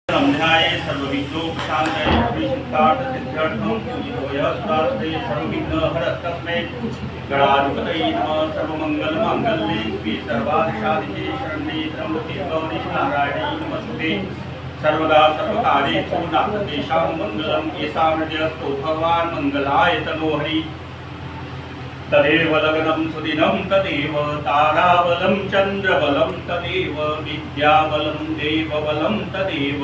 ब्रह्मण्याय सर्वविद्योपशान्तये सर्वसिद्धार्थसिद्ध्यर्थं पूजितो यः सुरास्ते सर्वविघ्नहरस्तस्मै गणाधिपतये नमः। सर्वमङ्गलमाङ्गल्ये शिवे सर्वार्थसाधिके शरण्ये त्र्यम्बके गौरी नारायणे नमस्ते। सर्वदा सर्वकार्येषु नास्तेषां मङ्गलं येषां हृदयस्थो भगवान् मङ्गलाय तनो हरि। तदेव लग्नं सुदिनं तदेव ताराबलं चन्द्रबलं तदेव विद्याबलं देवबलं तदेव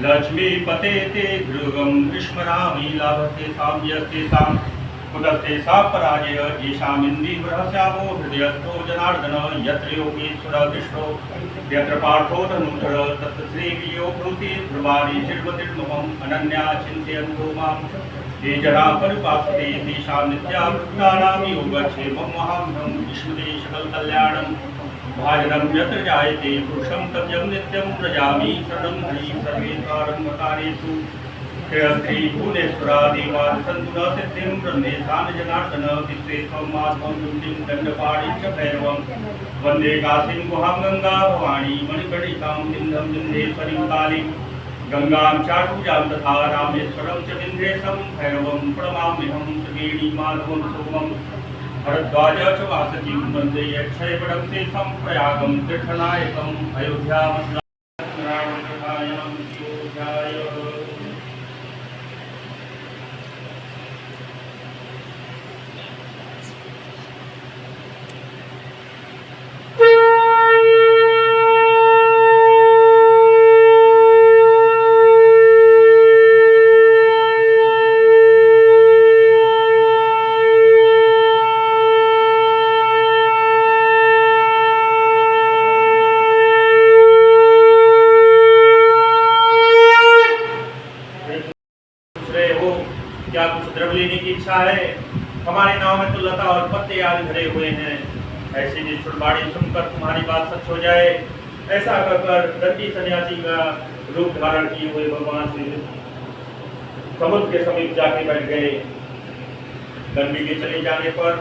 लक्ष्मीपते ते ध्रुवं विस्मरामि लाभस्तेषां यस्तेषां कुतस्तेषां पराजय येषामिन्दीवरस्यामो हृदयस्थो जनार्दन यत्र योगेश्वरः कृष्णो यत्र पार्थो धनुधर तत्र श्रीवियो भूति ध्रुवाणि चिर्वतिर्ममम् अनन्या चिन्तयन्तो माम् ये जना परिपासते तेषां नित्यावृत्तानां योगक्षेमं महामहं विश्वदे सकलकल्याणं भाजनं यत्र जायते पुरुषं तव्यं नित्यं व्रजामि शरणं हरि सर्वेश्वरं कारेषु श्रेयस्त्री भुवनेश्वरा देवान् सन्तु न सिद्धिं ब्रह्मेशान जनार्दन विश्वेश्वं माधवं दुर्दिं दण्डपाणिं च भैरवं वन्दे काशीं गुहां गङ्गा भवानी मणिकर्णिकां विन्ध्यं विन्ध्येश्वरीं कालीं गंगां चाटुजां तथा रामेश्वरं च विन्ध्येशं भैरवं प्रणमाम्यहं त्रिवेणी माधवं सोमं भरद्वाज च वासुकीं वन्दे यक्षयवरं शेषं प्रयागं तीर्थनायकम् अयोध्यामन्दिराय क्या कुछ द्रव्य लेने की इच्छा है? हमारे नाव में तो लता और पत्ते आदि भरे हुए हैं। ऐसी निष्ठुरबाणी सुनकर तुम्हारी बात सच हो जाए। ऐसा कहकर दंडी सन्यासी का रूप धारण किए हुए भगवान श्री समुद्र के समीप जाके बैठ गए। दंडी के चले जाने पर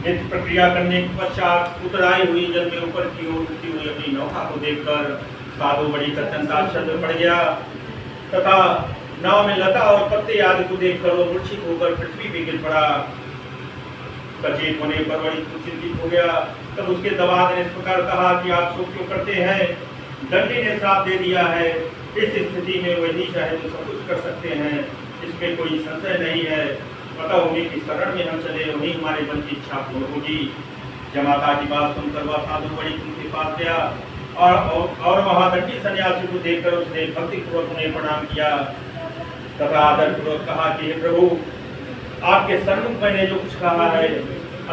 नित्य प्रक्रिया करने के पश्चात उतराई हुई जल में ऊपर की ओर उठती हुई अपनी नौका को देखकर साधु बड़ी प्रसन्नता में पड़ गया तथा नाव में लता और पत्ते आदि को देखकर वो मूर्छित होकर पृथ्वी पे गिर पड़ा। सचेत होने पर बड़ी चिंतित हो गया। तब उसके दवाद ने इस प्रकार कहा कि आप शोक क्यों करते हैं? दंडी ने श्राप दे दिया है। इस स्थिति में वही चाहे तो सब कुछ कर सकते हैं, इसमें कोई संशय नहीं है। पता उन्हीं की शरण में हम चले, वही हमारे मन की इच्छा पूर्ण होगी। जमाता की बात सुनकर वह साधु बड़ी उनके पास गया और वहां दंडी सन्यासी को देखकर उसने भक्तिपूर्वक उन्हें प्रणाम किया तथा आदरपूर्वक कहा कि हे प्रभु, आपके सन्मुख मैंने जो कुछ कहा है,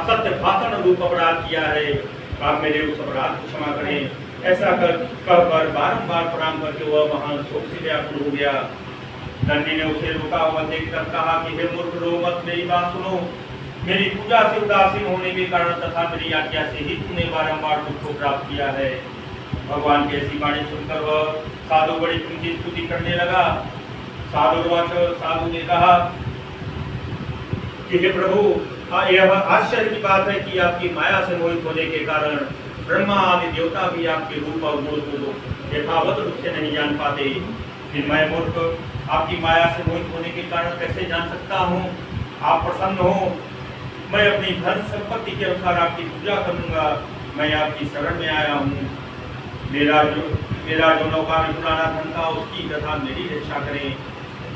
असत्य भाषण रूप अपराध किया है, आप मेरे उस अपराध को क्षमा करें। ऐसा कहकर बारंबार प्रणाम करके वह महान शोक से व्याकुल हो गया। दंडी ने उसे रोका हुआ देखकर कहा कि हे मूर्ख, रो मत, मेरी बात सुनो। मेरी पूजा से उदासीन होने के कारण तथा मेरी आज्ञा से ही तुमने बारंबार दुख को प्राप्त किया है। भगवान की ऐसी वाणी सुनकर वह साधु बड़ी कुंठित स्तुति करने लगा। साधु ने कहा कि हे प्रभु, यह आश्चर्य की बात है कि आपकी माया से मोहित होने के कारण ब्रह्मा आदि देवता भी आपके रूप और गुण को यथावत रूप से नहीं जान पाते। फिर मैं मूर्ख आपकी माया से मोहित होने के कारण कैसे जान सकता हूँ? आप प्रसन्न हो, मैं अपनी धन संपत्ति के अनुसार आपकी पूजा करूँगा। मैं आपकी शरण में आया हूँ। मेरा जो नौका में पुराना धन था उसकी तथा मेरी रक्षा करें।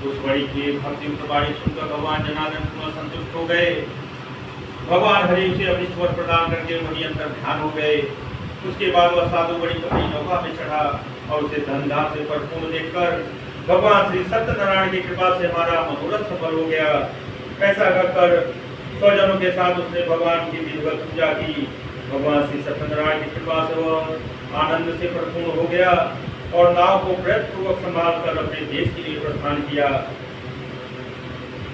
उस बड़ी की भक्ति बाणी सुनकर भगवान जनार्दन पुनः संतुष्ट हो गए। भगवान हरि उसे अभिष्ट प्रदान करके वही अंतर ध्यान हो गए। उसके बाद वह साधु बड़ी अपनी नौका में चढ़ा और उसे धनधार से परिपूर्ण देखकर भगवान श्री सत्यनारायण की कृपा से हमारा मनोरथ सफल हो गया। ऐसा कहकर स्वजनों के साथ उसने भगवान की विधिवत पूजा की। भगवान श्री सत्यनारायण की कृपा से वह आनंद से परिपूर्ण हो गया और नाव को प्रयत्नपूर्वक संभाल कर अपने देश के लिए प्रस्थान किया।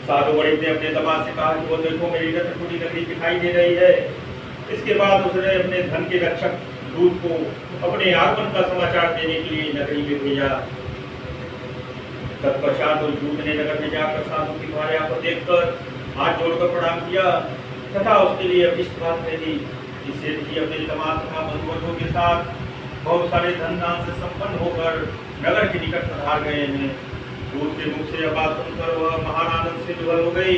साधु बड़ी ने अपने दमाद से कहा कि वो देखो, मेरी रत्नपुरी नगरी दिखाई दे रही है। इसके बाद उसने अपने धन के रक्षक दूत को अपने आगमन का समाचार देने के लिए नगरी में भेजा। तत्पश्चात उस दूत ने नगर में जाकर साधु की भार्या को देखकर हाथ जोड़कर प्रणाम किया तथा उसके लिए अभिष्ट बात कही। इससे अपने दमाद तथा बंधुओं के साथ बहुत सारे धन दान से संपन्न होकर नगर के निकट पधार गए हैं। दूत के मुख से यह बात सुनकर वह महान आनंद से विभोर हो गई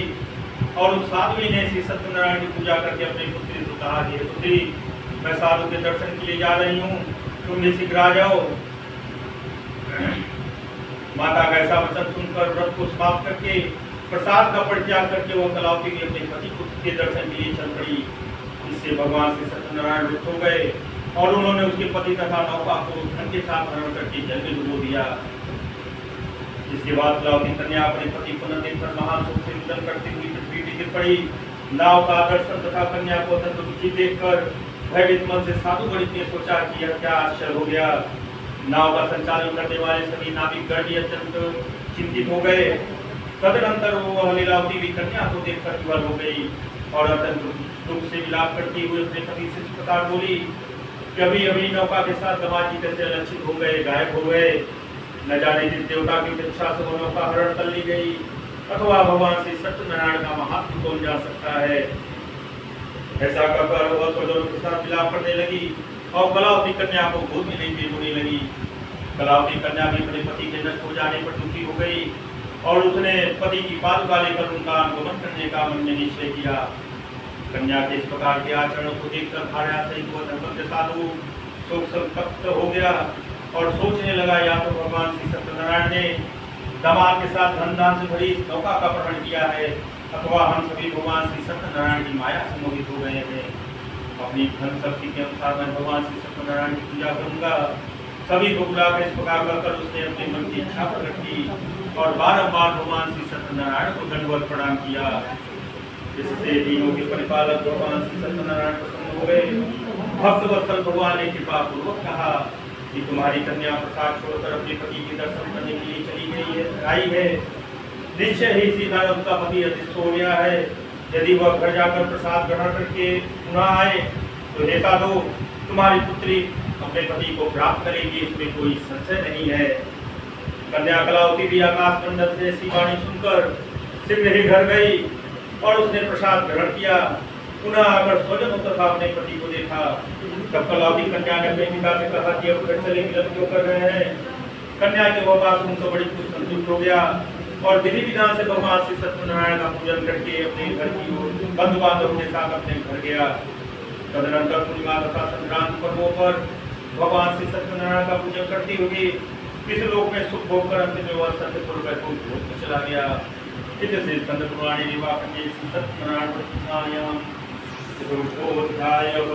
और उस साध्वी ने श्री सत्यनारायण की पूजा करके अपनी पुत्री को कहा कि पुत्री, मैं साधु के दर्शन के लिए जा रही हूँ, तुम भी शीघ्र आ जाओ। माता का ऐसा वचन सुनकर व्रत को समाप्त करके प्रसाद का परित्याग करके वह कलावती भी अपने पति पुत्र के दर्शन के लिए चल पड़ी। इससे भगवान श्री सत्यनारायण रुष्ट हो गए और उन्होंने उसके पति तथा नौका को धन के साथ हरण करके जल में डुबो दिया। इसके बाद कलावती कन्या अपने पति को न देखकर महान शोक से निधन करती हुई पृथ्वी पर गिर पड़ी। नाव का दर्शन तथा कन्या को अत्यंत दुखी देखकर भयभीत मन से साधु गणित ने सोचा कि यह क्या आश्चर्य हो गया। नाव का संचालन करने वाले सभी नाविक गण भी अत्यंत चिंतित हो गए। तदनंतर वह लीलावती भी कन्या को देखकर विवल हो गई और अत्यंत दुख से विलाप करती हुई अपने पति से इस प्रकार बोली कि अभी अभी नौका के साथ दामाद जी कैसे लक्षित हो गए, गायब हो गए। न जाने जिस देवता की इच्छा से वो नौका हरण कर ली गई अथवा भगवान श्री सत्यनारायण का महात्म कौन जा सकता है। ऐसा कहकर वह स्वजनों के साथ विलाप करने लगी और कलावती कन्या को गोद में लेकर रोने लगी। कलावती कन्या भी अपने पति के नष्ट हो जाने पर दुखी हो गई और उसने पति की पादुका लेकर उनका अनुगमन करने का मन में निश्चय किया। कन्या के इस प्रकार के आचरण को देखकर भार्या सहित वह धर्मज्ञ साधु शोक संतप्त हो गया और सोचने लगा, या तो भगवान श्री सत्यनारायण ने दामाद के साथ धन दान से भरी इस नौका का अपहरण किया है अथवा हम सभी भगवान श्री सत्यनारायण की माया से मोहित हो गए हैं। अपनी धन शक्ति के अनुसार मैं भगवान श्री सत्यनारायण की पूजा करूंगा। सभी को बुलाकर इस प्रकार कहकर उसने अपने मन की इच्छा प्रकट की और बारंबार भगवान श्री सत्यनारायण को दंडवत प्रणाम किया। इससे तीनों के परिपालक भगवान श्री सत्यनारायण प्रसन्न हो गए। भक्त वत्सल भगवान ने कृपा पूर्वक कहा कि तुम्हारी कन्या प्रसाद छोड़कर अपने पति के दर्शन करने के लिए चली गई है, आई है। निश्चय ही सीधा उसका पति अदृश्य हो गया है। यदि वह घर जाकर प्रसाद ग्रहण करके पुनः आए तो हे साधु, तुम्हारी पुत्री अपने पति को प्राप्त करेगी, इसमें कोई संशय नहीं है। कन्या कलावती भी आकाश मंडल से ऐसी वाणी सुनकर शीघ्र ही घर गई और उसने प्रसाद ग्रहण किया। पुनः आकर स्वजनों तथा अपने पति को देखा। तब कलावती कन्या ने अपने पिता से कहा कि अब घर चले विलंब क्यों कर रहे हैं। कन्या के वह बात सुनकर बड़ी खुश संतुष्ट हो गया और विधि विधान से भगवान श्री सत्यनारायण का पूजन करके अपने घर की ओर बंधु बांधवों के साथ अपने घर गया। तदनंतर पूर्णिमा तथा संक्रांति पर्वों पर भगवान श्री सत्यनारायण का पूजन करती हुई इस लोक में सुख भोग कर अंतिम में वह सत्यपुर वैकुंठ लोक में चला गया। इति स्कंद पुराणे निवाकन्ये श्री सत्यनारायण प्रतिष्ठायां चतुर्थोऽध्यायः।